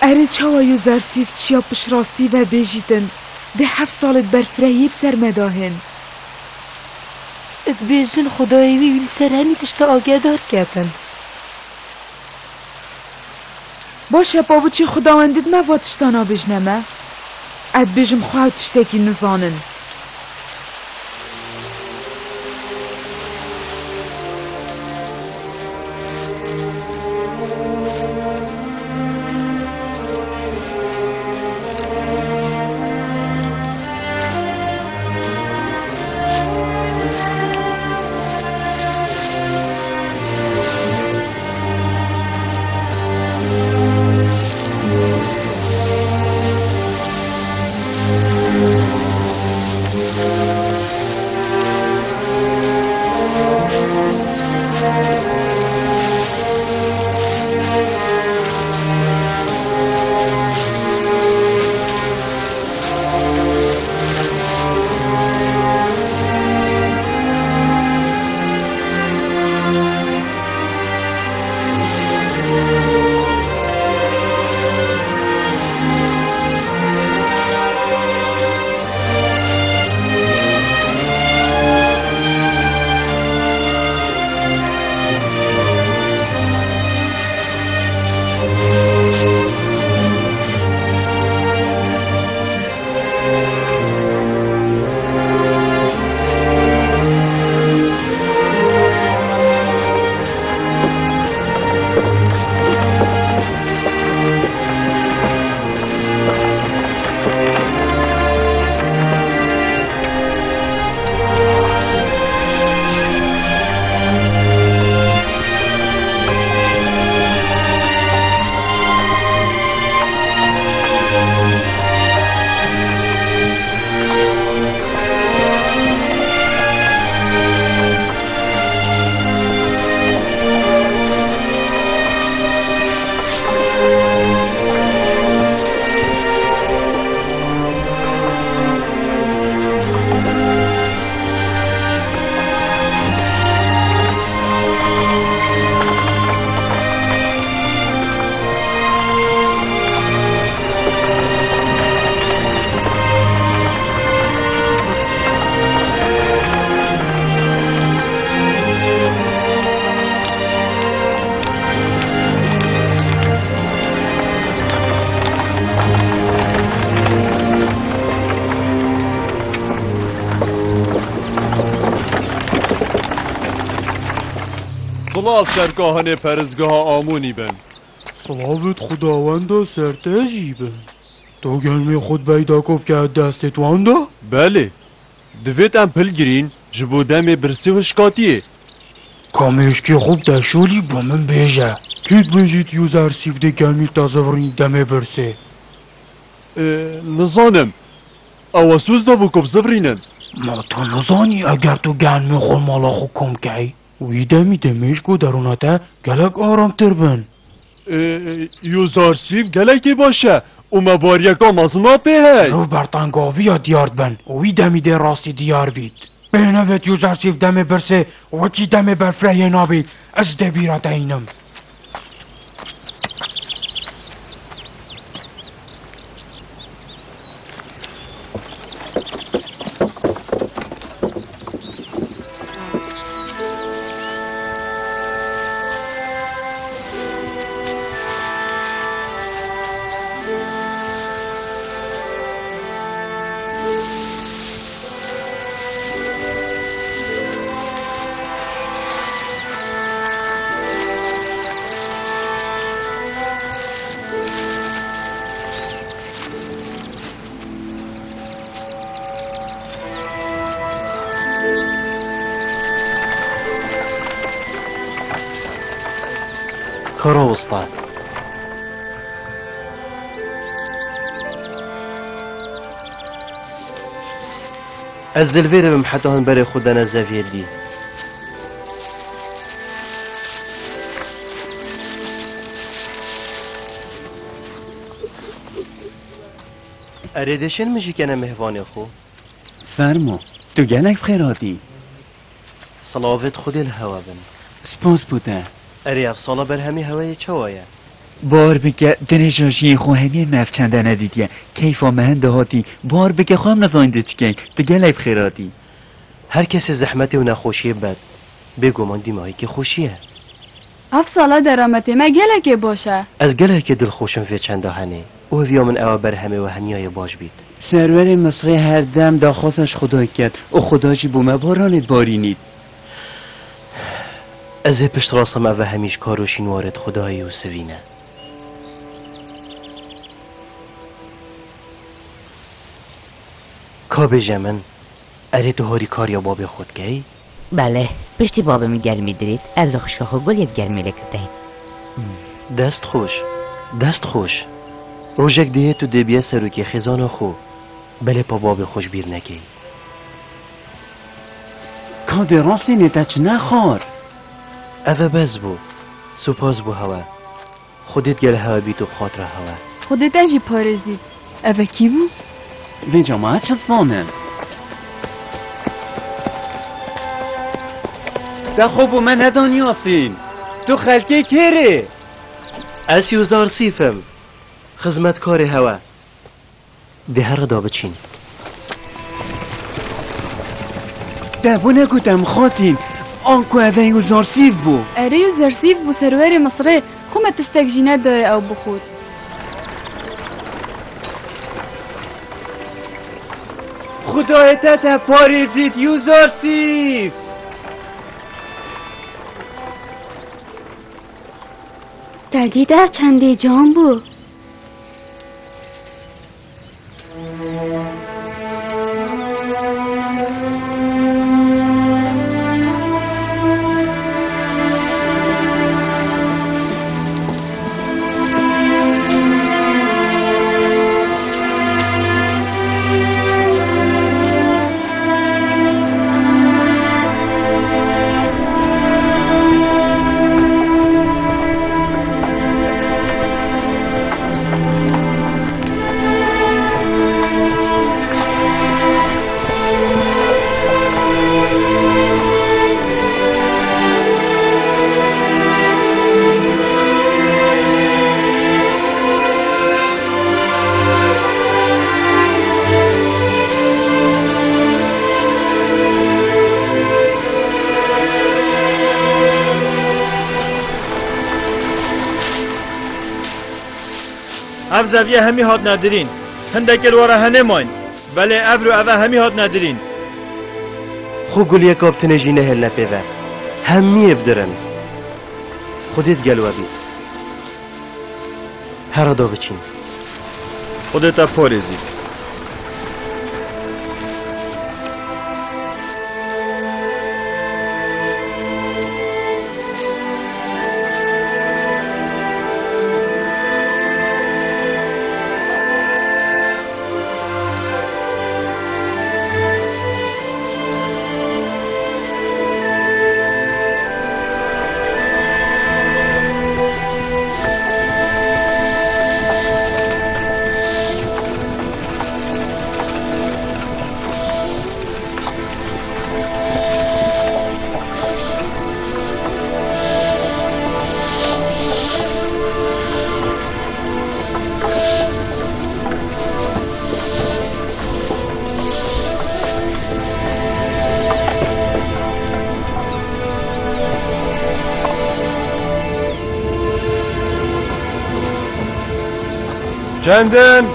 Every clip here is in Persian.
اره چاوایو زرسیف چیا پشراستی و بیجیتن ده 7 سالت برفرهیب سرمداهن ات بیجن خدایی ویل سر همی تشتا آگه دار کتن باشه بابو چی خداوندید مواتشتانا بجنمه اد بیجم خواهد تشتاکی نزانن صلاف سرگاهن پرزگاه آمونی بن. صلافت خداوند سرتجی بن. تو گلمی خود بیدا کف که دست تو انده؟ بله. دویت ام پل گرین جبو دم برسی و شکاتیه. کامیش که خوب دشولی با من بیجه. کید بیجید یوزر سیفده گلمی تازه ورین دم برسه. نزانم. اواسوز دا بو کب زفرینن. ما تو نزانی اگر تو گلمی خور مالا خو کم که ویده می دمیش کو دروناته گلک آرام تر بن. یوزار سیف گلکی باشه. اوما باریکا مازما پیه. رو برطنگاوی یا دیارد بن. ویده می ده راستی دیار بید. بینویت یوزر سیف دم برسه وکی دم برفره نابید. از ده بیرات اینم. كرو استاد الزلفير بمحتوهن بري خودنا زافير دي أريدشن مجي كان مهواني خو فرمو تو گلک خیراتی صلاوات خودي الهوا بن سپاس بوده أرياف صلا برهمي هواي چوايا بار بگه دنجاشی خو همی مفچنده ندیدیه کیفا مهنده هاتی بار بگه خواهم نزاینده چکن دیگه لیب خیراتی هر کسی زحمت و نخوشی بد بگو من دیمایی که خوشیه اف سالا درامتی ما گله که باشه از گله که دل خوشم فی چنده هنه او ویا من او بر همه و همیای باش بید سرور مصری هر دم دا خواستش خدا کرد او خداشی بومه بارانت بارینید از پشت راسم او همیش کاروشین وارد خدای و سوینه کابه جمن اره تو هاری کار یا باب خود گی؟ بله پشتی بابم گرمی درید از شاخ گل یک گرمی لکته دست خوش روژک دیه تو دبیه سرو که خزانه خو بله پا باب خوش بیر نکی کاده راستی نتاچ نخار اوه بز بو سپاس بو هوا خودت گل هوا بی تو خاطر هوا خودت اجی پارزید اوه کی بو؟ به جماعت شد زانم ده خوب و من ندانی آسین تو خلکه کره از یوزار سیفم خدمتکار هوا ده هر دا بچین ده بو نگوتم خاطین آنکو اوه یوزار سیف بو اره یو زرسیف بو سرور مصره خومه تشتک جینه دای او بخود خدایت پاریزید یوزار سیف دگی در چنده جان بو اف زاویه همی هات ندارین هندک الواره هنه ماین ولی ابرو اوه همی هات ندارین خو گلیه کابتن جینه هل نپیوه همی ابدرن خودت گلوه بید هر دا بچین خودت پارزید چندن؟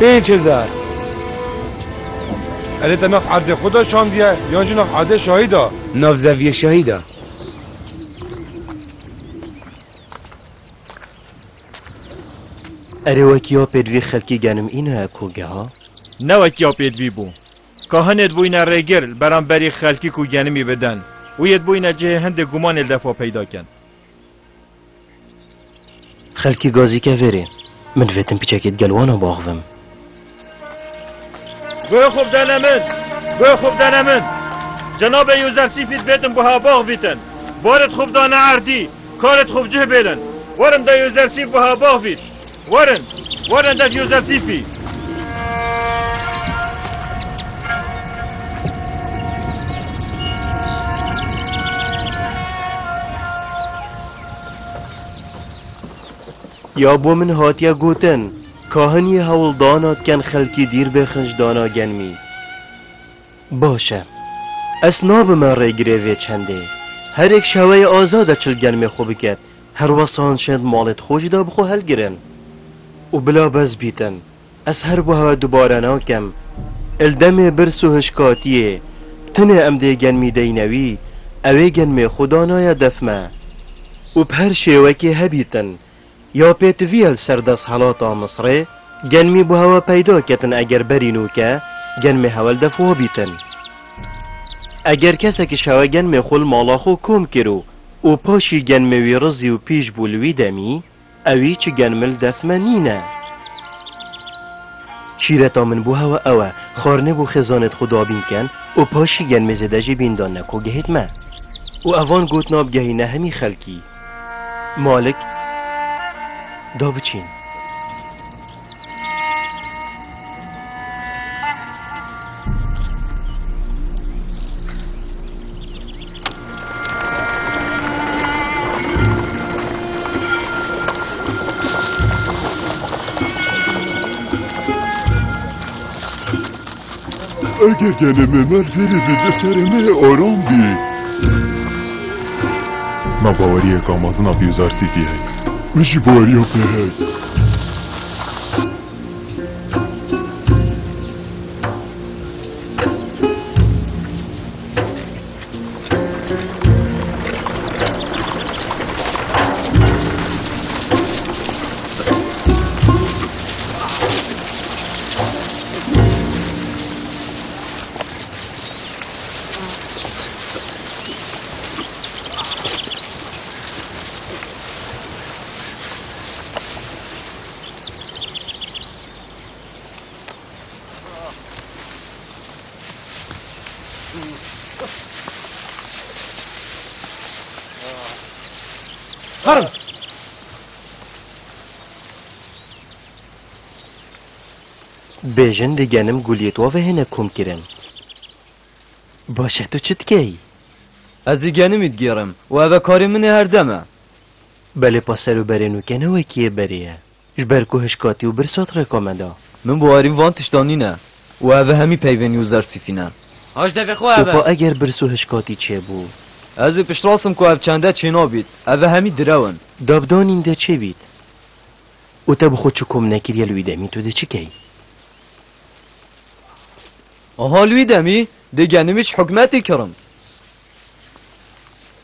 5000 الی تناف عرض خدا شاندیه یا جناف عرض شاهیدا ناف زویه شهیده اره وکیا پیدوی خلکی گنم اینه کوگه ها نه وکیا پیدوی بو که هند بوین رگر برام بری خلکی کو گنمی بدن و ید بوین جه هند گمان الدفاع پیدا کن خلکی گازی که وره من فیتم پیچکت گلوانا باغوم به خوب دنمن جناب یوزر سیفید بیتم بها باغ بیتن بارد خوب دانه عردی کارت خوب جه بیلن ورن دا یوزر سیف بها باغ بیت ورن دا یوزر سیفی یا بو من هاتیا گوتن کاهنی هول دانات کن خلکی دیر بخنج دانا گنمی باشه اسناب من ری گریوی چنده هر ایک شوه آزاده چل گنمی خوب کد هر وصان شد مالت خوش دا بخو هل گرن و بلا بز بیتن از هر بو هوا دوباره ناکم الدم برسو هشکاتیه تنه امده گنمی دینوی اوه گنمی خدا نایا دفمه و بهر شیوکی هبیتن یا پیتویل سردس حالاتا مصره گنمی بو هوا پیدا کتن اگر برینو که گنمی حول دفو بیتن اگر کسی که شوه گنمی خول مالاخو کم کرو و پاشی گنمی وی رزی و پیش بولوی دمی اوی چه گنمل دفمه نینه شیرتا من بو هوا اوه خارنه بو خزانت خدا بین کن و پاشی گنمی زده جی بین دانه کو گهید ما و اوان گوت ناب گهینه همی خلکی مالک دا بچین اگر گنمه من فری بیده سرمه آرام بی من باوریه که آمازنا بیوزار سیفی هی مشی باوریه به هی هرم بیجن دیگنم گولیت و هنه کم کرن باشه تو چت کی؟ از دیگنم گیرم و اوه کاری من هر دمه بله پاسر و برینو کنه و کیه بریه جبرکو هشکاتی و برسات رکامده من بواریم وان تشتانی نه و اوه همی پیوینی و زرسیفی نه هاش دفع خواه اوه اگر برسو هشکاتی چه بود؟ از پشت راسم که اوه چنده چه نابید اوه همی درون دابدان این ده چه بید؟ او تا بخود چو کم نکری لوی دمی تو ده چه کی؟ آها لوی دمی دیگه نمیچ حکمتی کرم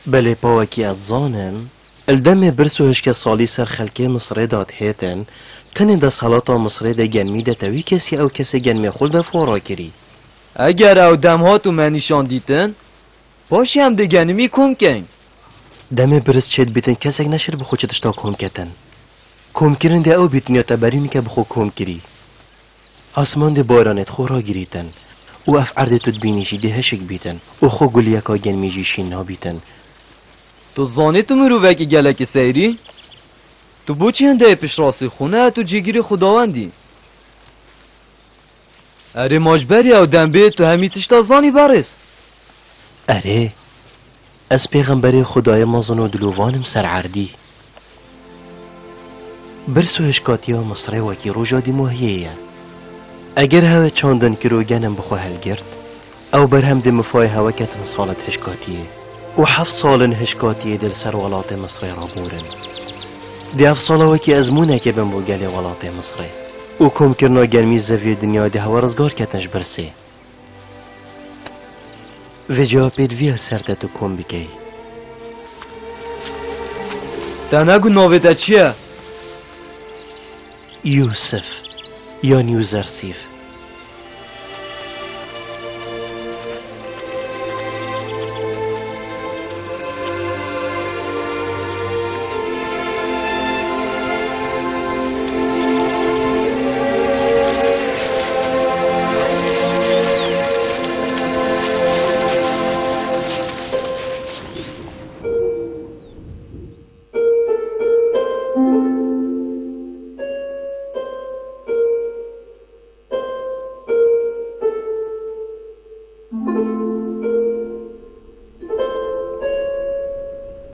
بله پاوکی اتزانم الدم برسو هشک سالی سر خلکه مصره داد هیتن تنه ده سالاتا مصره ده گنمی ده تاوی کسی او کسی گنمی خول ده فورا کری اگر او دم هاتو منیشان دیتن باشی هم ده گنمی کم کن دم برس چید بیتن کسک نشر بخو چتشتا کم کتن کم کرن ده او بیتن یا تبرینی که بخو کم کری آسمان ده بارانت خورا گریتن و اف عرض تدبینیشی ده هشک بیتن و خو گلیکا گنمی جیشین نا بیتن تو زانی تو مرووکی گلک سیری؟ تو بو چی هنده پیش راسی خونه تو جیگیری خداوندی؟ اره ماجبری او دنبه تو همی تشتا زانی برس اره از پیغمبر خدای مازن و دلووانم سر عردی برسو هشکاتی ها مصره وکی روژا دی موهیه اگر هوا چاندن که رو گنم بخو هل گرد او برهم دی مفای هوا کتن سالت هشکاتیه و 7 سال هشکاتی دل سر ولات مصر را بورن دی 7 سال وکی ازمونه که بم بو گلی ولات مصر و کم کرنا گرمی زوی دنیا دی هوا رزگار کتنش برسه و جوابید ویل سرده تو کم بکی تا نگو ناویده چیه؟ یوسف یا نیوزرسیف